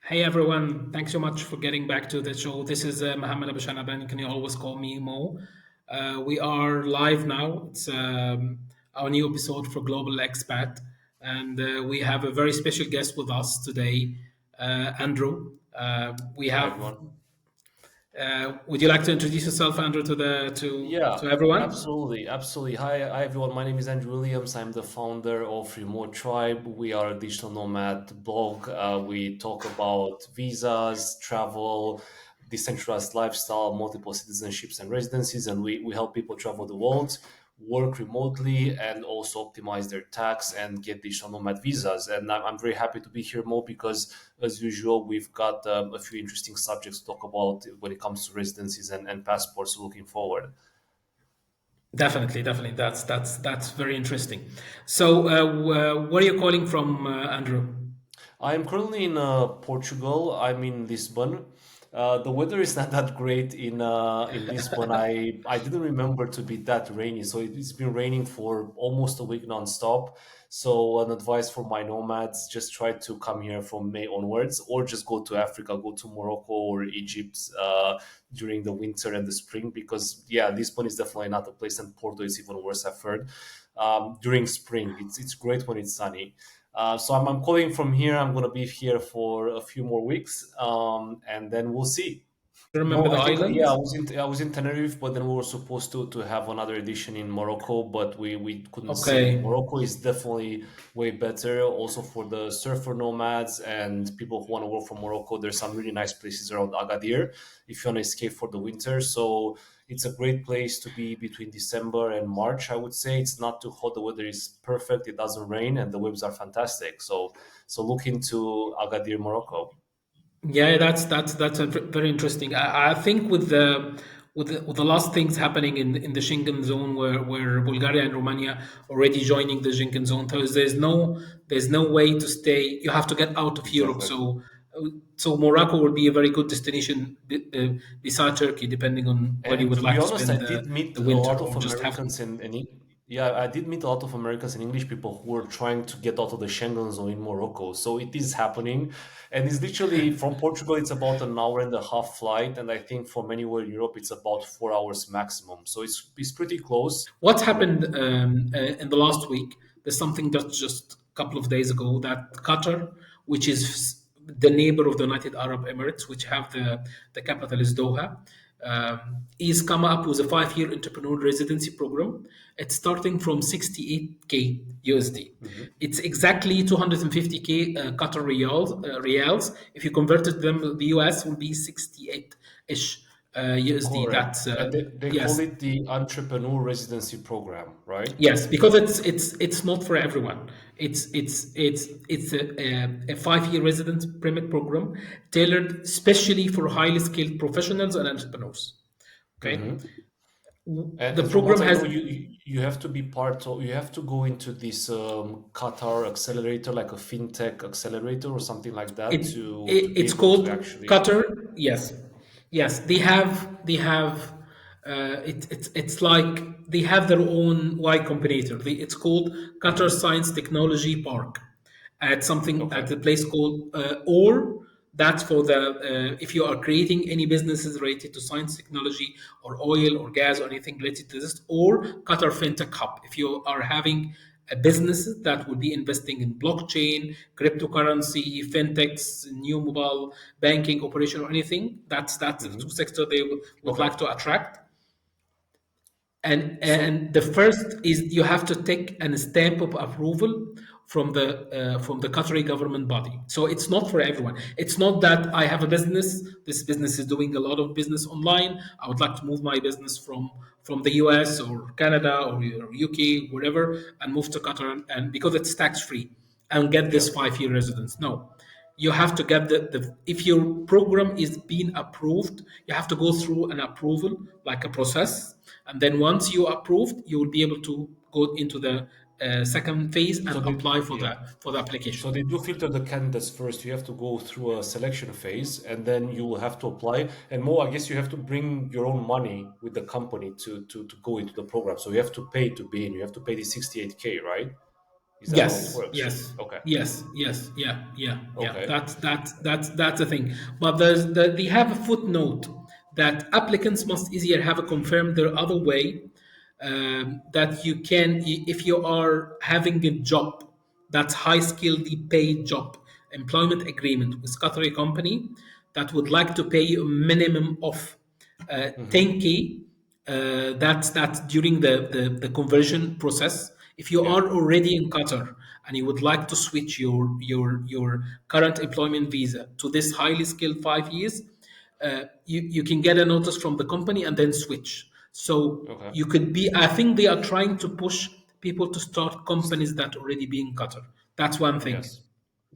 Hey everyone, thanks so much for getting back to the show. This is Mohammed Abu Shanaban. You can always call me Mo. We are live now. It's our new episode for Global Expat, and we have a very special guest with us today, Andrew. We Hi have. everyone. Would you like to introduce yourself, Andrew, to the Yeah, to everyone? absolutely, absolutely. Hi everyone. My name is Andrew Williams. I'm the founder of Remote Tribe. We are a digital nomad blog. We talk about visas, travel, decentralized lifestyle, multiple citizenships and residencies, and we help people travel the world, work remotely, and also optimize their tax and get digital nomad visas. And I'm very happy to be here, Mo, because as usual, we've got a few interesting subjects to talk about when it comes to residencies and passports looking forward. Definitely, definitely. That's very interesting. So, where are you calling from, Andrew? I am currently in Portugal. I'm in Lisbon. The weather is not that great in Lisbon. I didn't remember to be that rainy, so it's been raining for almost a week nonstop. So an advice for my nomads: just try to come here from May onwards, or just go to Africa, go to Morocco or Egypt during the winter and the spring. Because yeah, Lisbon is definitely not a place, and Porto is even worse. I've heard during spring. It's great when it's sunny. So I'm calling from here. I'm going to be here for a few more weeks, and then we'll see. You remember No, the I think yeah, island? I was in Tenerife, but then we were supposed to have another edition in Morocco, but we couldn't see. Okay. Morocco is definitely way better, also for the surfer nomads and people who want to work from Morocco. There's some really nice places around Agadir if you want to escape for the winter. So it's a great place to be between December and March. I would say it's not too hot. The weather is perfect. It doesn't rain, and the waves are fantastic. So look into Agadir, Morocco. Yeah, that's very interesting. I think with the last things happening in the Schengen zone, where Bulgaria and Romania already joining the Schengen zone, there's no way to stay. You have to get out of Europe. Exactly. So Morocco will be a very good destination beside Turkey, depending on where you And would to be like to honest, I spend did meet the a winter lot or of just have. Americans yeah, I did meet a lot of Americans and English people who were trying to get out of the Schengen zone in Morocco. So it is happening, and it's literally from Portugal. It's about an hour and a half flight, and I think from anywhere in Europe, it's about 4 hours maximum. So it's pretty close. What You know, happened in the last week? There's something that just a couple of days ago that Qatar, which is the neighbor of the United Arab Emirates, which have the capital is Doha, is come up with a 5 year entrepreneur residency program. It's starting from 68K USD. Mhm. It's exactly 250K Qatar reals. If you converted them to the US, will be 68 ish USD. Correct, That's and they call yes. it the Entrepreneur Residency Program, right? Yes, because it's not for everyone. It's a 5 year residence permit program tailored especially for highly skilled professionals and entrepreneurs. Okay, Mm-hmm. the And from what program I has know, you have to be part of, you have to go into this Qatar accelerator, like a fintech accelerator or something like that, it, to be it's able to called actually. Qatar. Yes, yes, they have it's like they have their own Y Combinator. It's called Qatar Mhm. Science Technology Park at something Okay. at a place called or that's for the if you are creating any businesses related to science technology or oil or gas or anything related to this, or Qatar FinTech Hub if you are having a business that would be investing in blockchain, cryptocurrency, fintechs, new mobile banking operation or anything. That's the two Hmm. sectors they would Okay. like to attract. So And the first is you have to take a stamp of approval from the Qatari government body. So it's not for everyone. It's not that I have a business. This business is doing a lot of business online. I would like to move my business from the US or Canada or UK, wherever, and move to Qatar, and because it's tax free, and get yeah. this 5 year residence. No, you have to get the if your program is being approved, you have to go through an approval like a process, and then once you approved, you will be able to go into the second phase So and they apply yeah. for the application. So they do filter the candidates first. You have to go through a selection phase, and then you will have to apply. And more, I guess you have to bring your own money with the company to go into the program. So you have to pay to be in. You have to pay the 68K, right? Is that how it Yes, works? yes, Okay. yes, yes, yeah, yeah, yeah. Okay. That's the thing. But they have a footnote that applicants must easier have a confirmed their other way, that you can, if you are having a job that's high skilled paid job employment agreement with Qatari company that would like to pay you a minimum of Hmm. 10K. That's during the conversion process. If you Yeah. are already in Qatar and you would like to switch your current employment visa to this highly skilled 5 years, you can get a notice from the company and then switch. So Okay. you could be. I think they are trying to push people to start companies that already be in Qatar. That's one thing. Yes.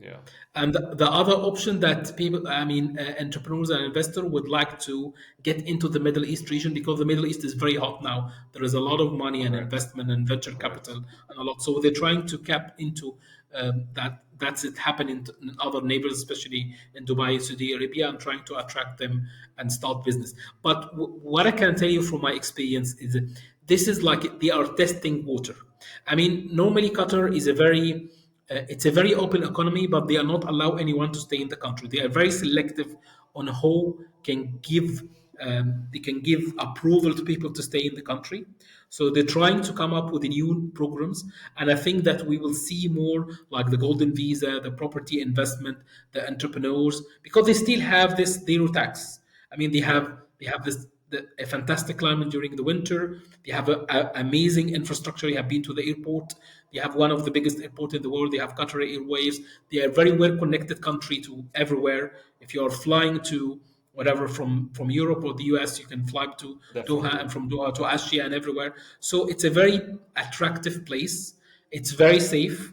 Yeah. And the other option that people, I mean, entrepreneurs and investors would like to get into the Middle East region because the Middle East is very hot now. There is a lot of money and Correct. investment and venture capital Correct. and a lot. So they're trying to cap into that. That's it happening in other neighbors, especially in Dubai, Saudi Arabia, and trying to attract them and start business. But what I can tell you from my experience is that this is like they are testing water. I mean, normally Qatar is a very it's a very open economy, but they are not allow anyone to stay in the country. They are very selective on who can give they can give approval to people to stay in the country. So they're trying to come up with new programs, and I think that we will see more like the golden visa, the property investment, the entrepreneurs, because they still have this zero tax. I mean, Yeah. they have a fantastic climate during the winter. They have amazing infrastructure. You have been to the airport. They have one of the biggest airport in the world. They have Qatar Airways. They are a very well connected country to everywhere. If you are flying to whatever from Europe or the US, you can fly to Doha, Definitely. and from Doha to Asia and everywhere. So it's a very attractive place. It's very safe.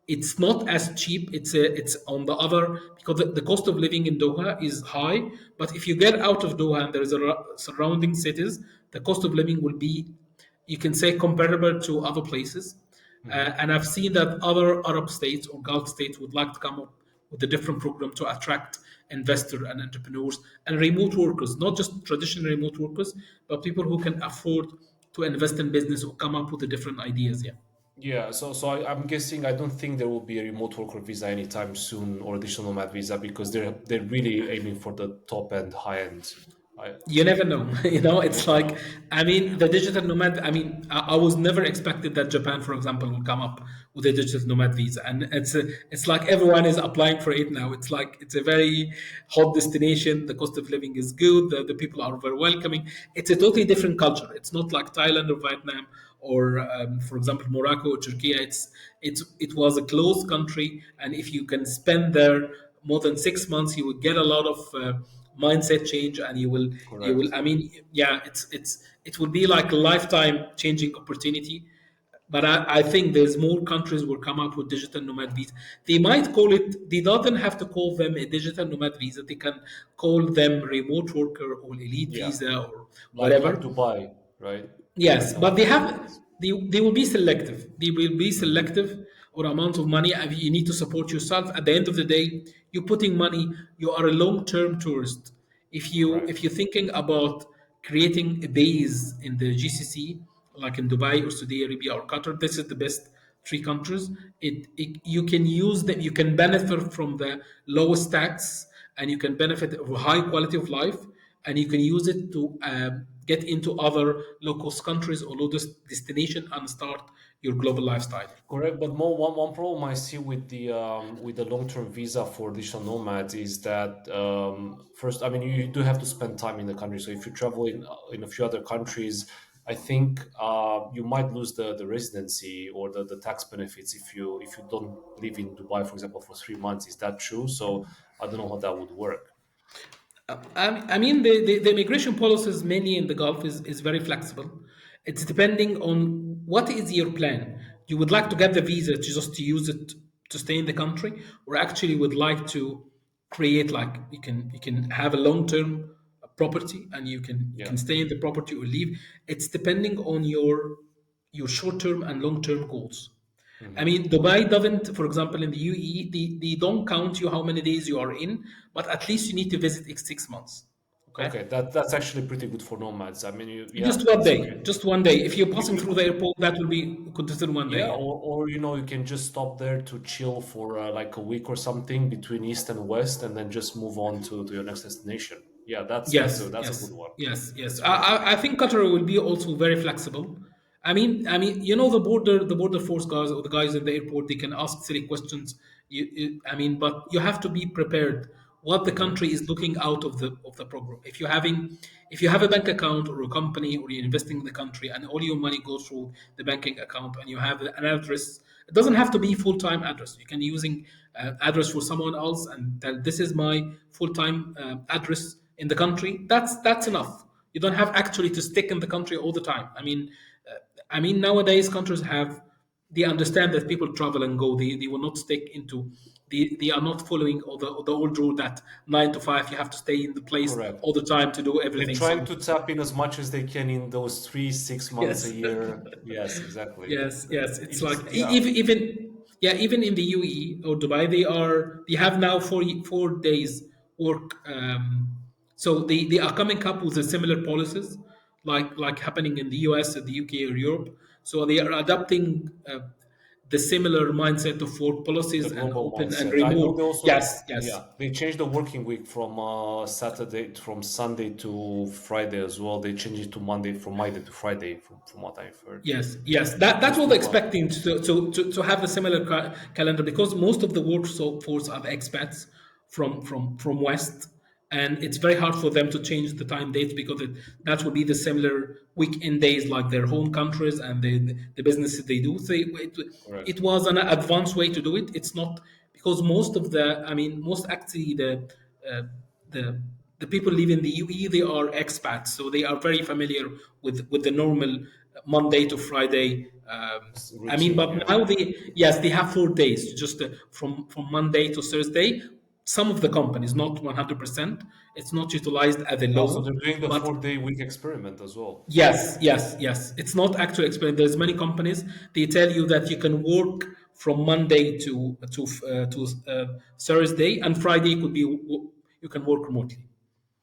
It's not as cheap. It's on the other because the cost of living in Doha is high. But if you get out of Doha and there is a surrounding cities, the cost of living will be, you can say, comparable to other places. Hmm. And I've seen that other Arab states or Gulf states would like to come up with a different program to attract investors and entrepreneurs and remote workers, not just traditional remote workers, but people who can afford to invest in business or come up with the different ideas. Yeah. Yeah, I'm guessing I don't think there will be a remote worker visa anytime soon or additional nomad visa because they're really aiming for the top end, high end. I You never know. You It's never like, know. I mean, the digital nomad. I mean, I was never expected that Japan, for example, will come up with a digital nomad visa, and it's like everyone is applying for it now. It's like it's a very hot destination. The cost of living is good. The people are very welcoming. It's a totally different culture. It's not like Thailand or Vietnam or, for example, Morocco or Turkey. It was a closed country, and if you can spend there more than 6 months, you will get a lot of mindset change, and you will. Correct. I mean, yeah, it will be like a lifetime changing opportunity. But I think there's more countries will come up with digital nomad visa. They might call it. They don't have to call them a digital nomad visa. They can call them remote worker or elite Yeah. visa or Like whatever. Dubai, right? Yes, Right now but they Dubai have is. they will be selective. They will be Hmm. selective or amount of money. You need to support yourself. At the end of the day, you're putting money. You are a long term tourist. If Correct. you're thinking about creating a base in the GCC, like in Dubai or Saudi Arabia or Qatar, this is the best three countries. You can use them. You can benefit from the lowest tax, and you can benefit of a high quality of life, and you can use it to get into other low cost countries or low destination and start your global lifestyle. Correct, but one problem I see with the long term visa for digital nomads is that first, I mean, you do have to spend time in the country. So if you travel in a few other countries, I think you might lose the residency or the tax benefits if you don't live in Dubai, for example, for 3 months. Is that true? So I don't know how that would work. I mean, the immigration policies mainly in the Gulf is very flexible. It's depending on what is your plan. You would like to get the visa to just to use it to stay in the country, or actually would like to create like you can have a long term property and you can Yeah. stay in the property or leave. It's depending on your short term and long term goals. I Hmm. mean, Dubai doesn't, for example, in the UAE, they don't count you how many days you are in, but at least you need to visit it 6 months. Okay. Okay, that's actually pretty good for nomads. I mean, yeah, Just one it's okay. day. Just one day. If you're You, passing through the you, airport, that will be considered one day. yeah, Yeah. or you can just stop there to chill for like a week or something between east and west, and then just move on to your next destination. Yeah, Yes, that's a good yes, one. yes, yes. That's great. I think Qatar will be also very flexible. the border force guys or the guys at the airport, they can ask silly questions. But you have to be prepared what the Hmm. country is looking out of the program. If you have a bank account or a company or you're investing in the country and all your money goes through the banking account and you have an address, it doesn't have to be full-time address. You can using address for someone else and tell this is my full-time address in the country. That's enough. You don't have actually to stick in the country all the time. Nowadays countries have, they understand that people travel and go. They will not stick into, they are not following the old rule that 9 to 5 you have to stay in the place Correct. all the time to do They're everything. trying So to tap in as much as they can in those 3 6 months a yes. year. Yes, exactly. Yes, yes. It's like Yeah. even in the UAE or Dubai, they have now 4 days work. So they are coming up with a similar policies like happening in the US, or the UK, or Europe. So they are adopting the similar mindset of work The policies and global open and mindset. I know remote. they also, Yes, yes. yeah, they changed the working week from from Sunday to Friday as well. They changed it to Monday, from Monday to Friday, from what I've heard. Yes, yes, that's Just what they're to, expecting to have a similar calendar, because most of the workforce are the expats from West, and it's very hard for them to change the time dates because that would be the similar weekend days like their home countries and the businesses they do. So correct. it was an advanced way to do it. It's not because most actually uh, the the people live in the UAE, they are expats, so they are very familiar with the normal Monday to Friday. Routine, But yeah. now they have 4 days, just from Monday to Thursday. Some of the companies, not 100%, it's not utilized as a Oh, so law, they're doing the but 4 day week experiment as well. yes, yes, yes. It's not actually explained. There's many companies. They tell you that you can work from Monday to Thursday, and Friday could be you can work remotely.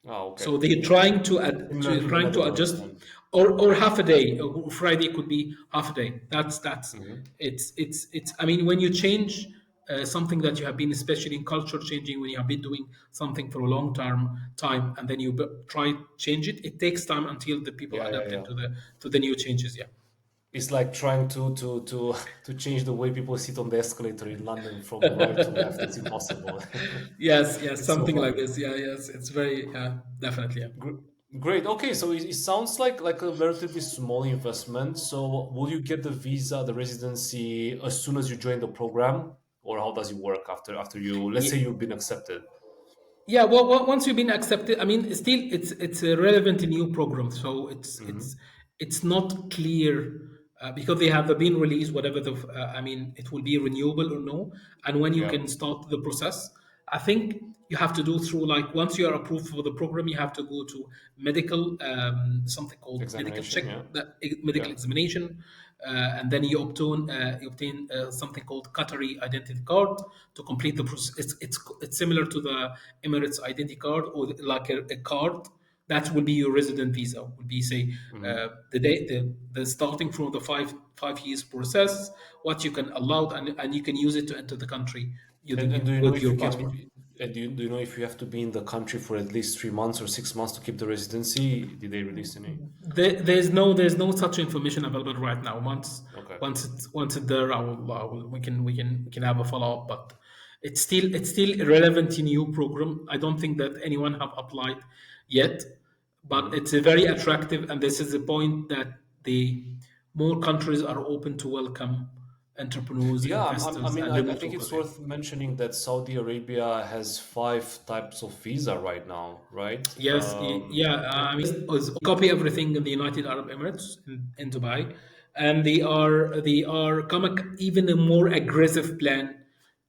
Ah, okay. So they're trying Similar to the trying to Netherlands adjust, then. or half a day. Friday could be half a day. That's Hmm. it's. When you change something that you have been, especially in culture changing, when you have been doing something for a long term time, and then you try change it, it takes time until the people Yeah, yeah, adapt yeah. into the new changes. Yeah. It's like trying to change the way people sit on the escalator in London from right to left. It's impossible. Yes, yes, It's so something like funny. this. Yeah, yes, it's very, yeah, definitely. Yeah. Gr- Great. Okay, so it sounds like a relatively small investment. So will you get the visa, the residency, as soon as you join the program, or how does it work after you? Let's say you've been accepted. Yeah, well, once you've been accepted, still it's a relevant new program, so Hmm. it's not clear because they have been released. Whatever it will be renewable or no, and when you Yeah. can start the process. I think you have to do through, like, once you are approved for the program, you have to go to medical, something called medical Examination. check, Yeah. medical Yeah. examination, and then you obtain something called Qatari identity card to complete the process. It's similar to the Emirates identity card, or like a card that will be your resident visa. Will be, say, Hmm. the starting from the five years process, what you can allow, and you can use it to enter the country And do you know with if your you can? passport. And do you know if you have to be in the country for at least 3 months or 6 months to keep the residency? Did they release any? There's no such information available right now. Once Okay. once it's there, we can have a follow up. But it's still a relevant new program. I don't think that anyone have applied yet, but Hmm. it's a very attractive, and this is the point that the more countries are open to welcome entrepreneurs, Yeah, investors, and I remote think it's workers. Yeah. worth mentioning that Saudi Arabia has 5 types of visa right now, right? Yes, yeah. Copy everything in the United Arab Emirates in Dubai, and they are coming even a more aggressive plan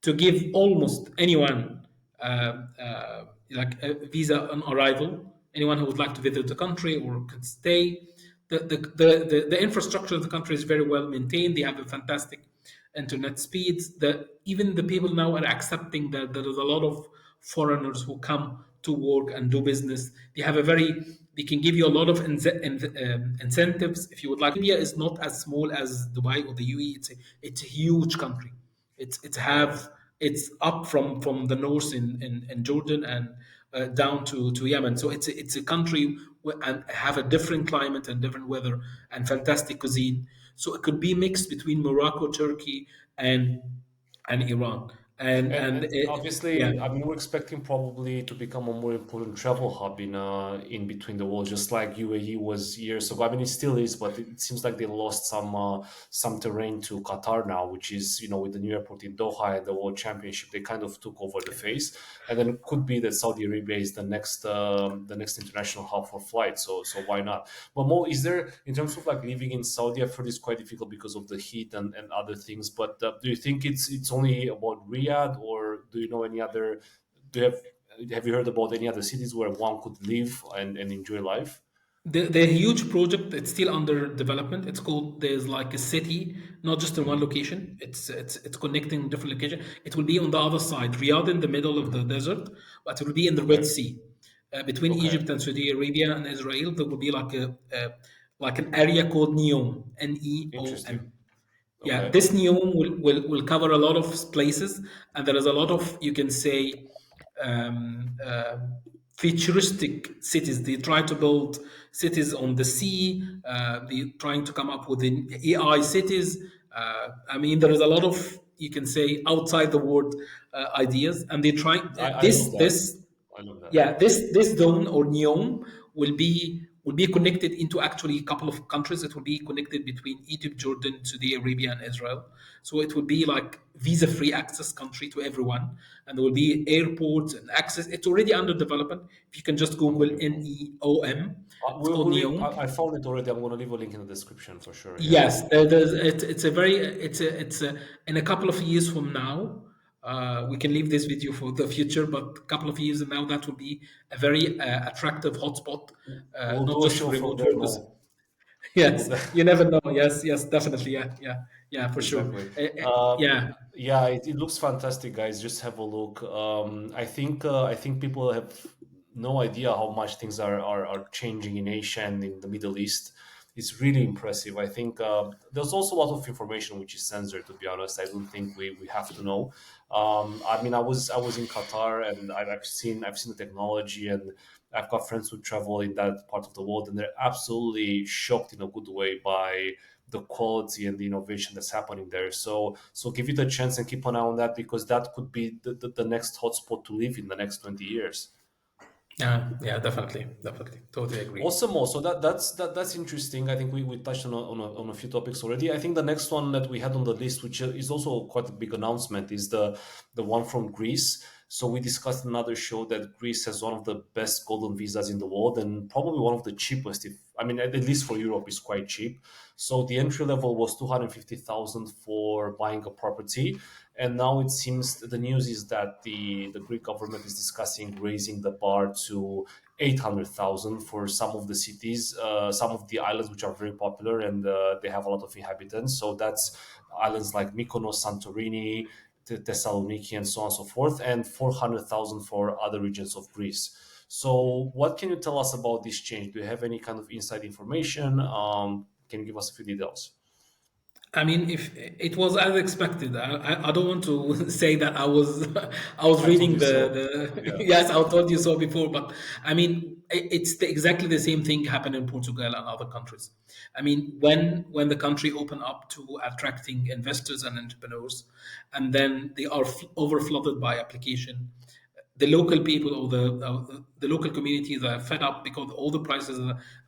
to give almost anyone like a visa on arrival. Anyone who would like to visit the country or could stay. The infrastructure of the country is very well maintained. They have a fantastic internet speeds. Even the people now are accepting that there is a lot of foreigners who come to work and do business. They can give you a lot of incentives if you would like. Libya is not as small as Dubai or the UAE. It's a huge country. It's Okay. have it's up from the north in Jordan and down to Yemen. So it's a country and have a different climate and different weather and fantastic cuisine. So it could be mixed between Morocco, Turkey, and Iran. And And yeah, obviously, I mean, we're expecting probably to become a more important travel hub in between the world, just like UAE was years ago. I mean, it still is, but it seems like they lost some terrain to Qatar now, which is, with the new airport in Doha and the World Championship, they kind of took over the face. And then it could be that Saudi Arabia is the next international hub for flights. So why not? But Mo, is there, in terms of like living in Saudi, I've heard it's quite difficult because of the heat and other things. But do you think it's only about Riyadh, or do you know any other? Do you have you heard about any other cities where one could live and enjoy life? the huge project, it's still under development. It's called, there's like a city, not just in one Mhm. location. It's connecting different locations. It will be on the other side, Riyadh in the middle of the desert, but it will be in the Red Okay. Sea, between Okay. Egypt and Saudi Arabia and Israel. There will be like an area called Neom, Interesting. Neom. Yeah, Okay. this NEOM will cover a lot of places, and there is a lot of, you can say, um, uh, futuristic cities. They try to build cities on the sea. They're trying to come up with AI cities. I mean, there is a lot of, you can say, outside the world ideas, and they try I love that. this. I love that. Yeah, this zone or neom will be connected into actually a couple of countries. It will be connected between Egypt, Jordan, Saudi Arabia, and Israel. So it will be like visa-free access country to everyone, and there will be airports and access. It's already under development. If you can just Google Unbelievable. NEOM, it's We'll, called we'll leave, Neom. I found it already. I'm going to leave a link in the description for sure. Yeah. Yes, it's a very it's a in a couple of years from now. We can leave this video for the future, but a couple of years now, that will be a very attractive hotspot, We'll not do a just show for from remote there. workers. No. We'll Yes, you never know. Yes, yes, definitely. Yeah, yeah, yeah, for sure. Exactly. Uh, Yeah, yeah, it looks fantastic, guys. Just have a look. I think people have no idea how much things are changing in Asia and in the Middle East. It's really impressive. I think there's also a lot of information which is censored. To be honest, I don't think we have to know. I mean, I was in Qatar, and I've seen the technology, and I've got friends who travel in that part of the world, and they're absolutely shocked in a good way by the quality and the innovation that's happening there. So give it a chance and keep an eye on that, because that could be the next hotspot to live in the next 20 years. yeah, yeah, definitely, definitely, totally agree. Awesome. Also, that's interesting. I think we touched on a few topics already. I think the next one that we had on the list, which is also quite a big announcement, is the one from Greece. So we discussed in another show that Greece has one of the best golden visas in the world, and probably one of the cheapest. If I mean, at least for Europe, is quite cheap. So the entry level was 250,000 for buying a property, and now it seems the news is that the Greek government is discussing raising the bar to 800,000 for some of the cities, some of the islands which are very popular, and they have a lot of inhabitants. So that's islands like Mykonos, Santorini, Thessaloniki, and so on and so forth, and 400,000 for other regions of Greece. So, what can you tell us about this change? Do you have any kind of inside information? Can you give us a few details? I mean, if it was as expected, I don't want to say that I was I told reading you so. the Yeah. yes, I told you so before, but I mean, it's exactly the same thing happened in Portugal and other countries. I mean, when the country opened up to attracting investors and entrepreneurs, and then they are over flooded by application, the local people or the local communities are fed up because all the prices,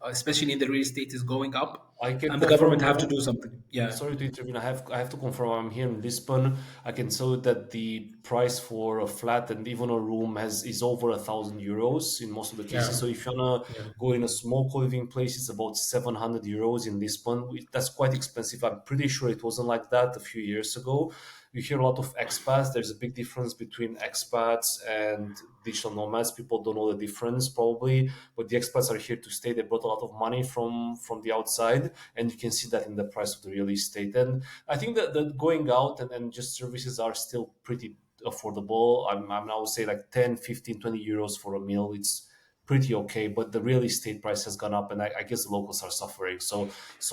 especially in the real estate, is going up, I can and the government confirm. have to do something. Yeah. Sorry to intervene. I have to confirm. I'm here in Lisbon. I can tell you that the price for a flat and even a room has is over 1,000 euros in most of the cases. Yeah, So if you wanna yeah, go in a small co-living place, it's about 700 euros in Lisbon. That's quite expensive. I'm pretty sure it wasn't like that a few years ago. You hear a lot of expats. There's a big difference between expats and digital nomads. People don't know the difference probably, but the expats are here to stay. They brought a lot of money from the outside, and you can see that in the price of the real estate. And I think that going out and just services are still pretty affordable. I would say like 10, 15, 20 euros for a meal. It's pretty okay, but the real estate price has gone up, and I guess the locals are suffering. So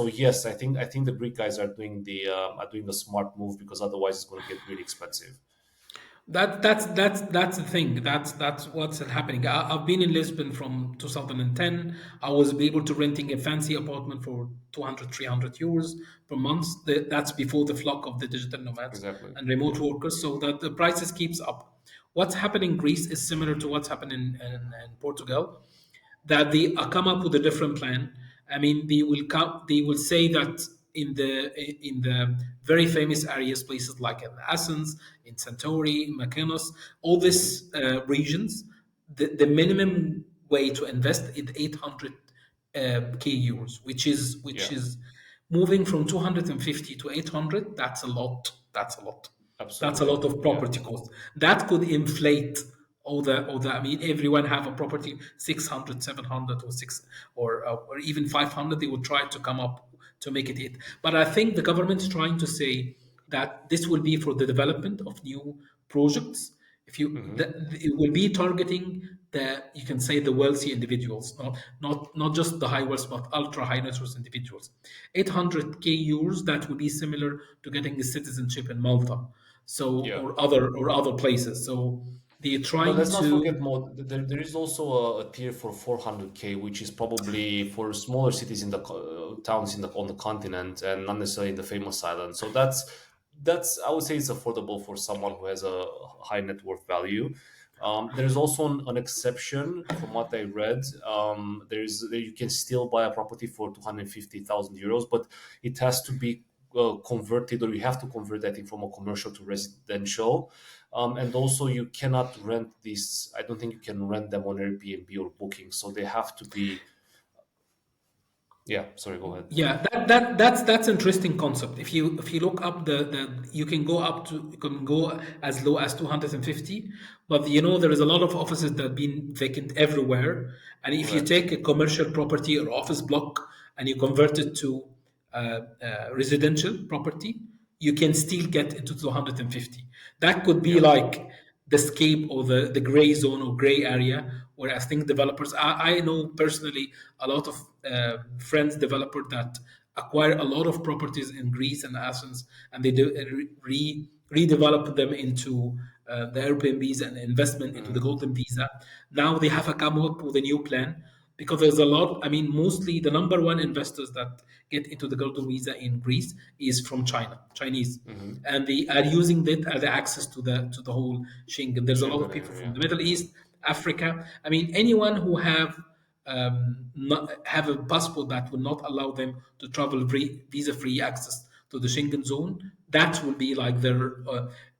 yes, I think the Greek guys are doing the smart move, because otherwise it's going to get really expensive. That's the thing. That's what's happening. I've been in Lisbon from 2010. I was able to renting a fancy apartment for 200, 300 euros per month. That's before the flock of the digital nomads Exactly. and remote Yeah. workers. So that the prices keeps up. What's happening in Greece is similar to what's happened in Portugal, that they come up with a different plan. I mean, they will say that in the very famous areas, places like in Athens, in Centauri, in Mykonos, all Hmm. these regions, the minimum way to invest is 800 k euros, which Yeah. is moving from 250 to 800. That's a lot. That's a lot. That's a Absolutely. lot of Yeah. property cost. That could inflate all the. I mean, everyone have a property 600, 700, or six, or even 500. They would try to come up to make it. But I think the government is trying to say that this will be for the development of new projects. If you Hmm. it will be targeting the, you can say, the wealthy individuals, not just the high wealth, but ultra high net worth individuals. 800k euros, that would be similar to getting a citizenship in Malta, so Yeah. or other places. So they're But trying let's not to. forget more. There is also a tier for 400k, which is probably for smaller cities in the towns on the continent, and not necessarily in the famous island. So that's I would say it's affordable for someone who has a high net worth value. There's also an exception from what I read. You can still buy a property for 250,000 euros, but it has to be converted, or you have to convert, I think, from a commercial to residential. And also, you cannot rent these. I don't think you can rent them on Airbnb or Booking. So they have to be. Yeah, sorry, go ahead. Yeah, that's interesting concept. If you look up the you can go as low as 250, but there is a lot of offices that have been vacant everywhere. And if you Correct. take a commercial property or office block and you convert it to residential property, you can still get into 250. That could be Yeah. like the scape or the gray zone or gray area where I think developers. I know personally a lot of friends developer that acquire a lot of properties in Greece and Athens, and they do redevelop them into the Airbnbs and investment into the Hmm. golden visa. Now they have come up with a new plan, because there's a lot. I mean, mostly the number one investors that get into the golden visa in Greece is from Chinese, Hmm. and they are using that as access to the whole Schengen. There's a lot of Schengen people from area. the Middle Yeah. East, Africa. I mean, anyone who not have a passport that will not allow them to travel visa-free access to the Schengen zone. That will be like their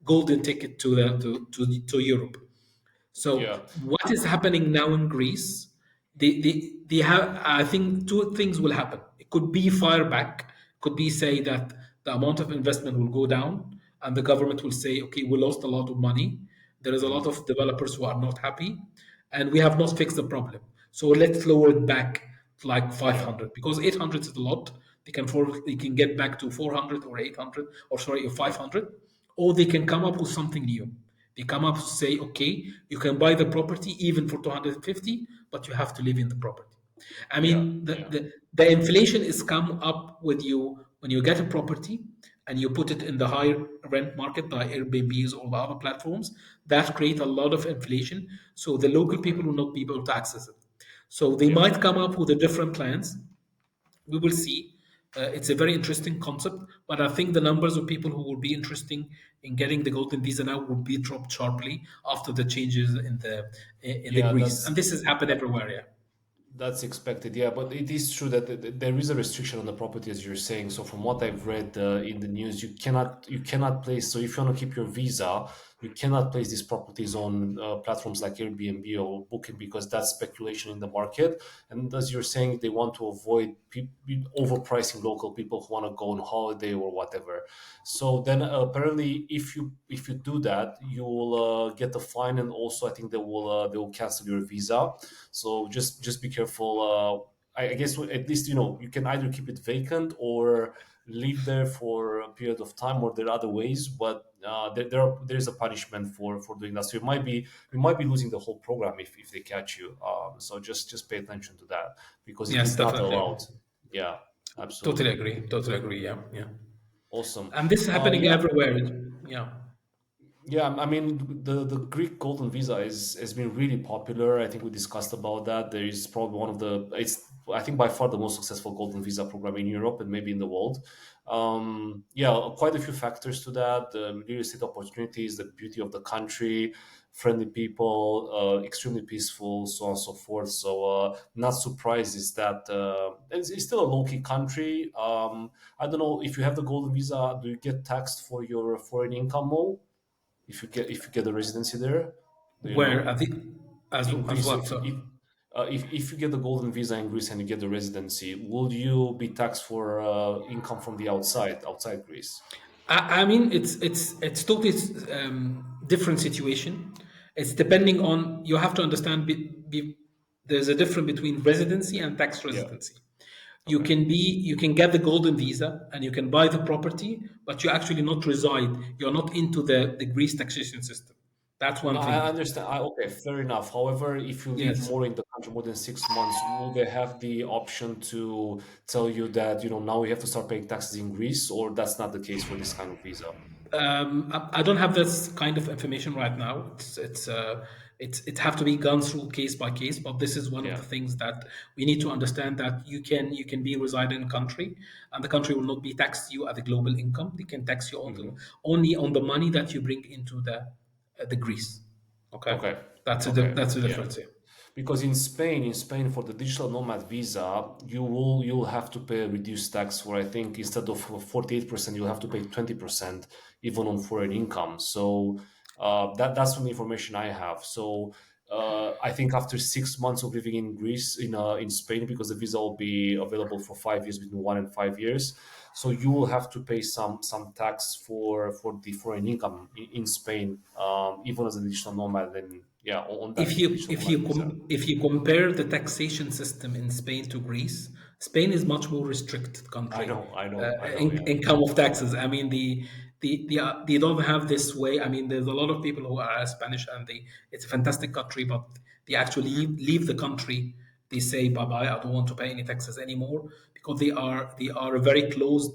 golden ticket to Europe. So Yeah. what is happening now in Greece? They have. I think two things will happen. It could be fire back. Could be say that the amount of investment will go down, and the government will say, okay, we lost a lot of money. There is a lot Hmm. of developers who are not happy, and we have not fixed the problem. So let's lower it back to like Yeah. 500, because 800 is a lot. They can get back to 400 or 800, or sorry, or Yeah. 500, or they can come up with something new. They come up to say, okay, you can buy the property even for 250, but you have to live in the property. I Yeah. mean, the, Yeah. the, the inflation is come up with you when you get a property and you put it in the high rent market by Airbnbs or the other platforms. That create a lot of inflation. So the local people will Correct. not be able to access it. So they Yeah. might come up with a different plans. We will see. It's a very interesting concept, but I think the numbers of people who will be interesting in getting the golden visa now will be dropped sharply after the changes in the Yeah. Greece, and this has happened That everywhere. Yeah. That's expected, yeah, but it is true that there is a restriction on the property, as you're saying. So from what I've read in the news, you cannot place. So if you want to keep your visa, you cannot place these properties on platforms like Airbnb or Booking, because that's speculation in the market. And as you're saying, they want to avoid overpricing local people who want to go on holiday or whatever. So then apparently, if you do that, you will get a fine, and also I think they will cancel your visa. So just be careful. I guess at least you can either keep it vacant, or live there for a period of time, or there are other ways, but there's a punishment for doing that. So you might be losing the whole program if they catch you. So just pay attention to that because Yes, it's not definitely. allowed. Yeah, Totally absolutely. agree. Totally agree. Yeah, yeah. Awesome. And this is happening Yeah, everywhere. Yeah. yeah, I mean the Greek golden visa is has been really popular. I think we discussed about that. There is probably one of the it's I think by far the most successful golden visa program in Europe and maybe in the world. Yeah, quite a few factors to that: the real estate opportunities, the beauty of the country, friendly people, extremely peaceful, so on and so forth. So not surprised is that it's still a low key country. I don't know if you have the golden visa. Do you get taxed for your foreign income more? If you get a residency there, do you Where know? I think In as Greece, so what? if you get the golden visa in Greece and you get the residency, will you be taxed for income from the outside Greece? I mean, it's totally different situation. It's depending on you have to understand. There's a difference between residency and tax Yeah. residency. Okay. You can get the golden visa and you can buy the property, but you actually not reside. You're not into the Greece taxation system. That's No, one I thing. understand. Okay, fair enough. However, if you live Yes. more in the country more than 6 months, will they have the option to tell you that now you have to start paying taxes in Greece, or that's not the case for this kind of visa? I don't have this kind of information right now. It have to be gone through case by case. But this is one of Yeah. the things that we need to understand that you can be residing in a country, and the country will not be taxed you at the global income. They can tax you Hmm. only on the money that you bring into the Greece. Okay, Okay. that's Okay. that's the Yeah. difference here. Because in Spain for the digital nomad visa, you'll have to pay a reduced tax for, I think, instead of 48%, you'll have to pay 20% even on foreign income. So that's some information I have. So I think after 6 months of living in Greece, in Spain, because the visa will be available for 5 years, between 1 and 5 years. So you will have to pay some tax for the foreign income in Spain, even as a digital nomad. And yeah, on If that you digital if nomad you visa. if you compare the taxation system in Spain to Greece, Spain is much more restricted I country know, I know, I know. Yeah, income of taxes. I mean they don't have this way. I mean there's a lot of people who are Spanish and it's a fantastic country, but they actually leave the country. They say bye bye. I don't want to pay any taxes anymore because they are a very closed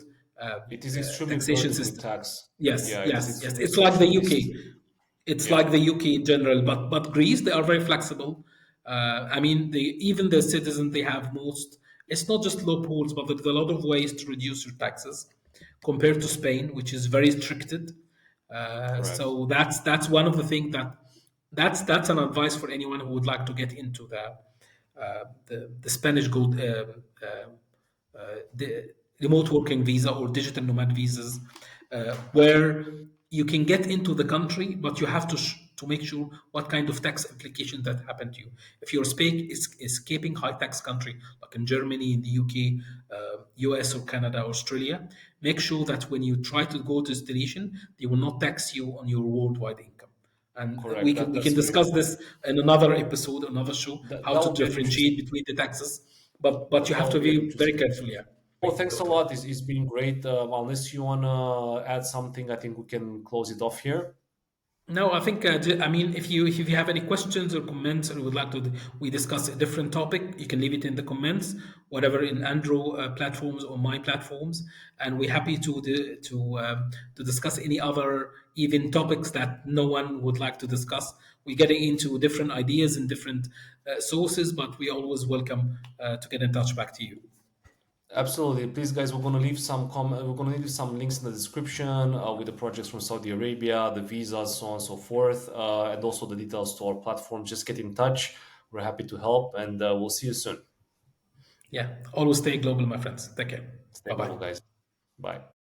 it is extremely taxation burdened with system. tax. Yes, Yeah, it is yes, yes. extremely It's like the UK. socialist. It's Yeah, like the UK in general, but Greece they are very flexible. I mean, even the citizens they have most. It's not just loopholes, but there's a lot of ways to reduce your taxes compared to Spain, which is very restricted. correct. So that's one of the things that's an advice for anyone who would like to get into the Spanish gold the remote working visa or digital nomad visas, where you can get into the country, but you have to make sure what kind of tax implication that happened to you. If you're escaping high tax country like in Germany, in the UK, US or Canada, Australia, make sure that when you try to go to destination, they will not tax you on your worldwide income. And we Correct. can we That's can very discuss important. this in another episode, another show, how That to would be an differentiate interesting. between the taxes. But you That have would to be an be very interesting careful. episode. Yeah, Well, thanks a totally. lot. It's been great. Unless you wanna add something, I think we can close it off here. No, I think I mean if you have any questions or comments or would like to we discuss a different topic, you can leave it in the comments, whatever in Android platforms or my platforms, and we're happy to discuss any other even topics that no one would like to discuss. We're getting into different ideas and different sources, but we always welcome to get in touch back to you. Absolutely. Please, guys, we're gonna leave some links in the description with the projects from Saudi Arabia, the visas, so on and so forth, and also the details to our platform. Just get in touch. We're happy to help, and we'll see you soon. Yeah, always stay global, my friends. Take care. Stay Bye global, bye. guys. Bye.